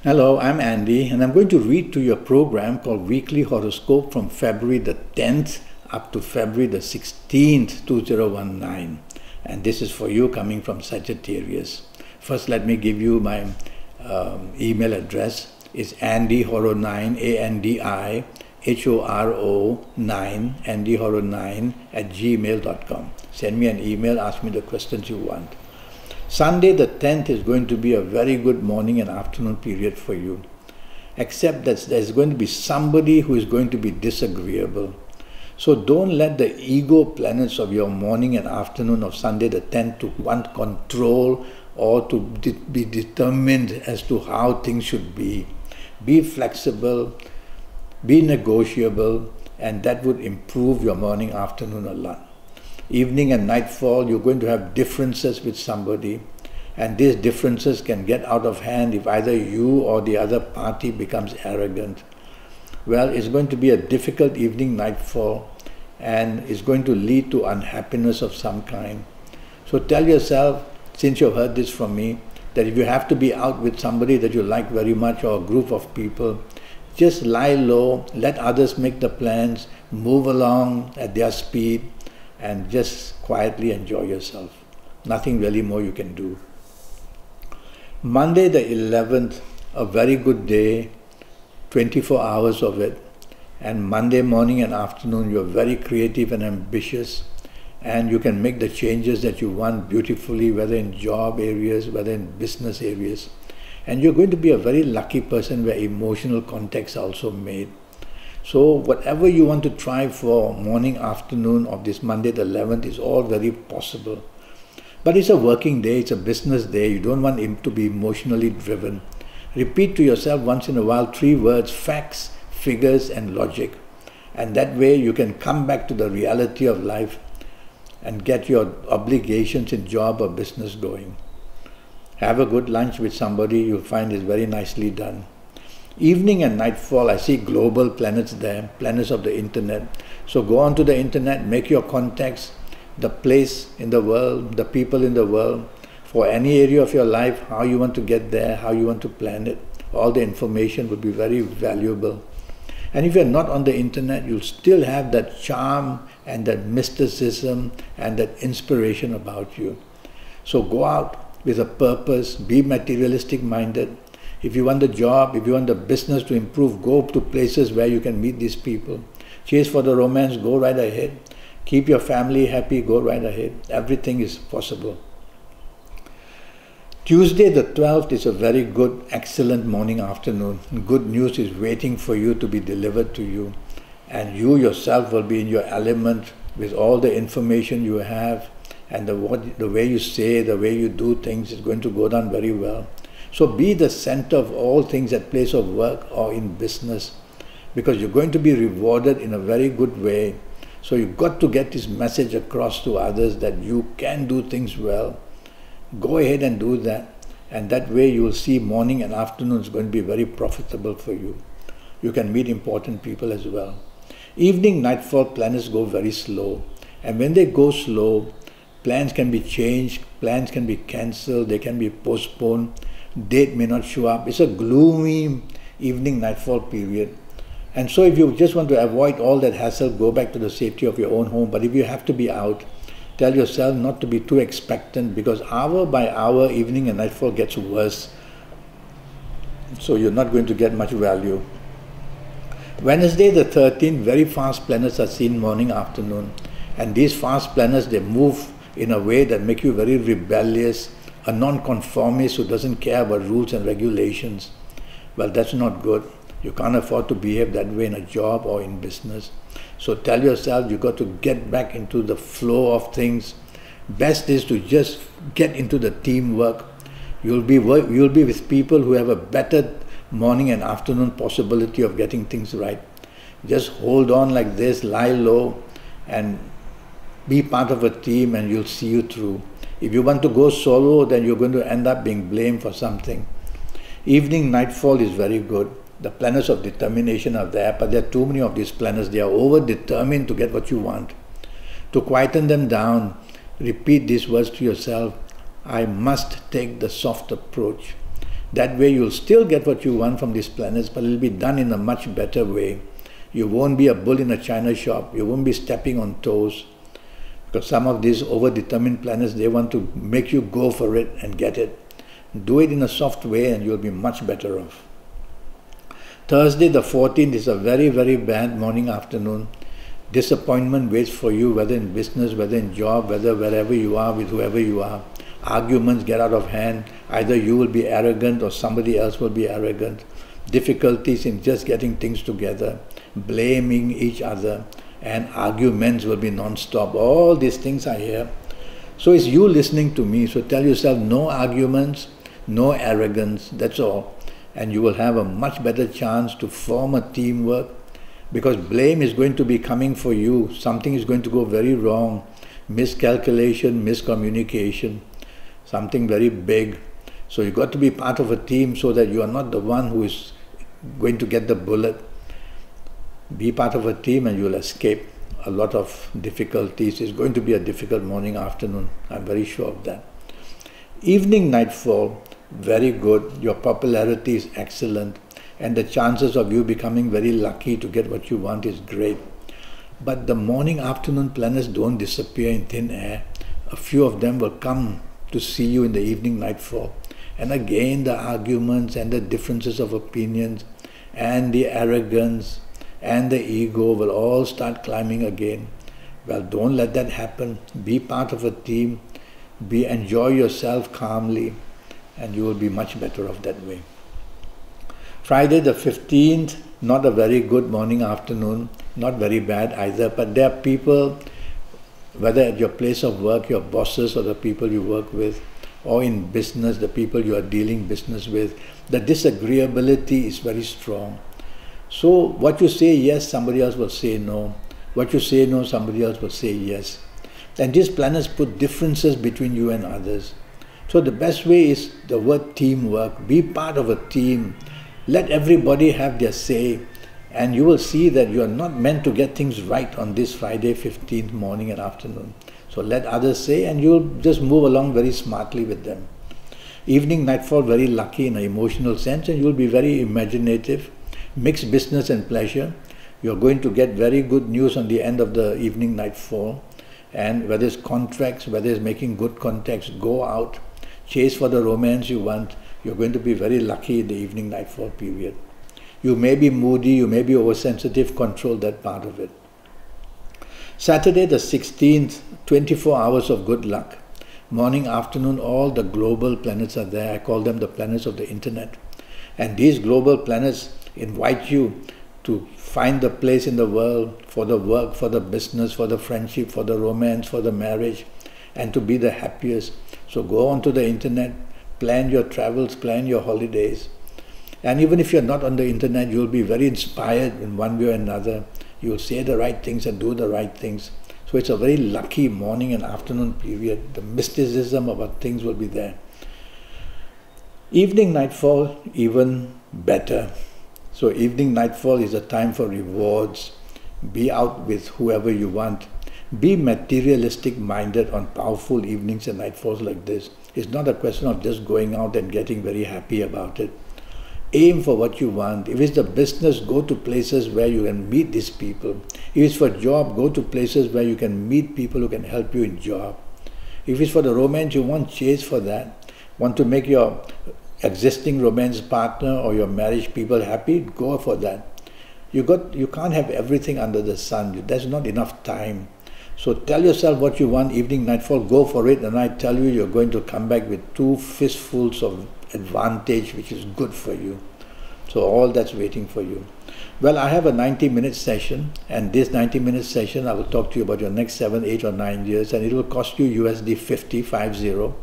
Hello, I'm Andy, and I'm going to read to you a program called Weekly Horoscope from February the 10th up to February the 16th, 2019. And this is for you coming from Sagittarius. First, let me give you my email address. It's andyhoro9, ANDIHORO9, andyhoro9 at gmail.com. Send me an email, ask me the questions you want. Sunday the 10th is going to be a very good morning and afternoon period for you, except that there's going to be somebody who is going to be disagreeable. So don't let the ego planets of your morning and afternoon of Sunday the 10th to want control or to be determined as to how things should be. Be flexible, be negotiable, and that would improve your morning, afternoon a lot. Evening and nightfall, you're going to have differences with somebody, and these differences can get out of hand if either you or the other party becomes arrogant. Well, it's going to be a difficult evening, nightfall, and it's going to lead to unhappiness of some kind. So tell yourself, since you've heard this from me, that if you have to be out with somebody that you like very much or a group of people, just lie low, let others make the plans, move along at their speed, and just quietly enjoy yourself. Nothing really more you can do. Monday the 11th, a very good day, 24 hours of it. And Monday morning and afternoon, you're very creative and ambitious, and you can make the changes that you want beautifully, whether in job areas, whether in business areas. And you're going to be a very lucky person where emotional contacts are also made. So whatever you want to try for morning, afternoon of this Monday the 11th is all very possible. But it's a working day, it's a business day, you don't want him to be emotionally driven. Repeat to yourself once in a while 3 words: facts, figures and logic. And that way you can come back to the reality of life and get your obligations in job or business going. Have a good lunch with somebody you'll find is very nicely done. Evening and nightfall, I see global planets there, planets of the internet. So go onto the internet, make your contacts, the place in the world, the people in the world, for any area of your life, how you want to get there, how you want to plan it. All the information would be very valuable. And if you're not on the internet, you'll still have that charm and that mysticism and that inspiration about you. So go out with a purpose, be materialistic minded. If you want the job, if you want the business to improve, go to places where you can meet these people. Chase for the romance, go right ahead. Keep your family happy, go right ahead. Everything is possible. Tuesday the 12th is a very good, excellent morning, afternoon. Good news is waiting for you to be delivered to you. And you yourself will be in your element with all the information you have, and the way you say, the way you do things is going to go down very well. So be the center of all things at place of work or in business, because you're going to be rewarded in a very good way. So you've got to get this message across to others that you can do things well. Go ahead and do that, and that way you will see morning and afternoon is going to be very profitable for you. You can meet important people as well. Evening, nightfall, planets go very slow, and when they go slow, plans can be changed, plans can be cancelled, they can be postponed. Date may not show up. It's a gloomy evening nightfall period. And so if you just want to avoid all that hassle, go back to the safety of your own home. But if you have to be out, tell yourself not to be too expectant, because hour by hour, evening and nightfall gets worse. So you're not going to get much value. Wednesday the 13th, very fast planets are seen morning, afternoon. And these fast planets, they move in a way that make you very rebellious, a non-conformist who doesn't care about rules and regulations. Well, that's not good. You can't afford to behave that way in a job or in business. So tell yourself you've got to get back into the flow of things. Best is to just get into the teamwork. You'll be with people who have a better morning and afternoon possibility of getting things right. Just hold on like this, lie low, and be part of a team, and you'll see you through. If you want to go solo, then you're going to end up being blamed for something. Evening, nightfall is very good. The planets of determination are there, but there are too many of these planets. They are over-determined to get what you want. To quieten them down, repeat these words to yourself: I must take the soft approach. That way you'll still get what you want from these planets, but it'll be done in a much better way. You won't be a bull in a china shop. You won't be stepping on toes. Because some of these overdetermined planets, they want to make you go for it and get it. Do it in a soft way and you'll be much better off. Thursday the 14th is a very, very bad morning, afternoon. Disappointment waits for you, whether in business, whether in job, whether wherever you are, with whoever you are. Arguments get out of hand. Either you will be arrogant or somebody else will be arrogant. Difficulties in just getting things together. Blaming each other. And arguments will be non-stop. All these things are here. So it's you listening to me. So tell yourself, no arguments, no arrogance, that's all. And you will have a much better chance to form a teamwork, because blame is going to be coming for you. Something is going to go very wrong. Miscalculation, miscommunication, something very big. So you've got to be part of a team so that you are not the one who is going to get the bullet. Be part of a team and you'll escape a lot of difficulties. It's going to be a difficult morning, afternoon. I'm very sure of that. Evening nightfall, very good. Your popularity is excellent. And the chances of you becoming very lucky to get what you want is great. But the morning, afternoon planets don't disappear in thin air. A few of them will come to see you in the evening nightfall. And again, the arguments and the differences of opinions and the arrogance and the ego will all start climbing again. Well, don't let that happen. Be part of a team. Enjoy yourself calmly, and you will be much better off that way. Friday the 15th, not a very good morning, afternoon, not very bad either, but there are people, whether at your place of work, your bosses or the people you work with, or in business, the people you are dealing business with, the disagreeability is very strong. So what you say yes, somebody else will say no. What you say no, somebody else will say yes. And these planets put differences between you and others. So the best way is the word teamwork. Be part of a team. Let everybody have their say. And you will see that you are not meant to get things right on this Friday 15th morning and afternoon. So let others say and you'll just move along very smartly with them. Evening nightfall, very lucky in an emotional sense, and you'll be very imaginative. Mix business and pleasure. You're going to get very good news on the end of the evening nightfall. And whether it's contracts, whether it's making good contacts, go out, chase for the romance you want. You're going to be very lucky in the evening nightfall period. You may be moody, you may be oversensitive, control that part of it. Saturday the 16th, 24 hours of good luck. Morning, afternoon, all the global planets are there. I call them the planets of the internet. And these global planets invite you to find the place in the world for the work, for the business, for the friendship, for the romance, for the marriage, and to be the happiest. So go onto the internet, plan your travels, plan your holidays. And even if you're not on the internet, you'll be very inspired in one way or another. You'll say the right things and do the right things. So it's a very lucky morning and afternoon period. The mysticism about things will be there. Evening nightfall, even better. So evening nightfall is a time for rewards. Be out with whoever you want. Be materialistic minded on powerful evenings and nightfalls like this. It's not a question of just going out and getting very happy about it. Aim for what you want. If it's the business, go to places where you can meet these people. If it's for job, go to places where you can meet people who can help you in job. If it's for the romance you want, chase for that. Want to make your existing romance partner or your marriage people happy, go for that. You can't have everything under the sun. There's not enough time. So tell yourself what you want, evening, nightfall, go for it, and I tell you, you're going to come back with 2 fistfuls of advantage, which is good for you. So all that's waiting for you. Well, I have a 90-minute session, and this 90-minute session, I will talk to you about your next 7, 8 or 9 years, and it will cost you USD 50.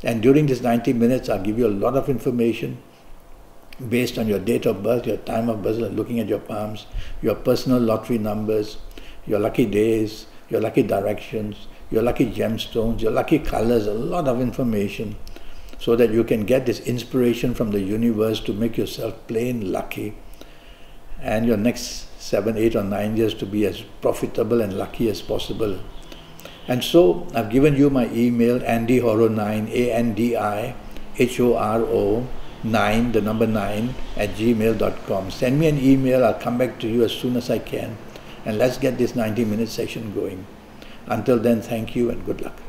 And during this 90 minutes, I'll give you a lot of information based on your date of birth, your time of birth, looking at your palms, your personal lottery numbers, your lucky days, your lucky directions, your lucky gemstones, your lucky colors, a lot of information so that you can get this inspiration from the universe to make yourself plain lucky and your next 7, 8 or 9 years to be as profitable and lucky as possible. And so I've given you my email, andyhoro9, ANDIHORO 9, the number 9 at gmail.com. Send me an email. I'll come back to you as soon as I can. And let's get this 90-minute session going. Until then, thank you and good luck.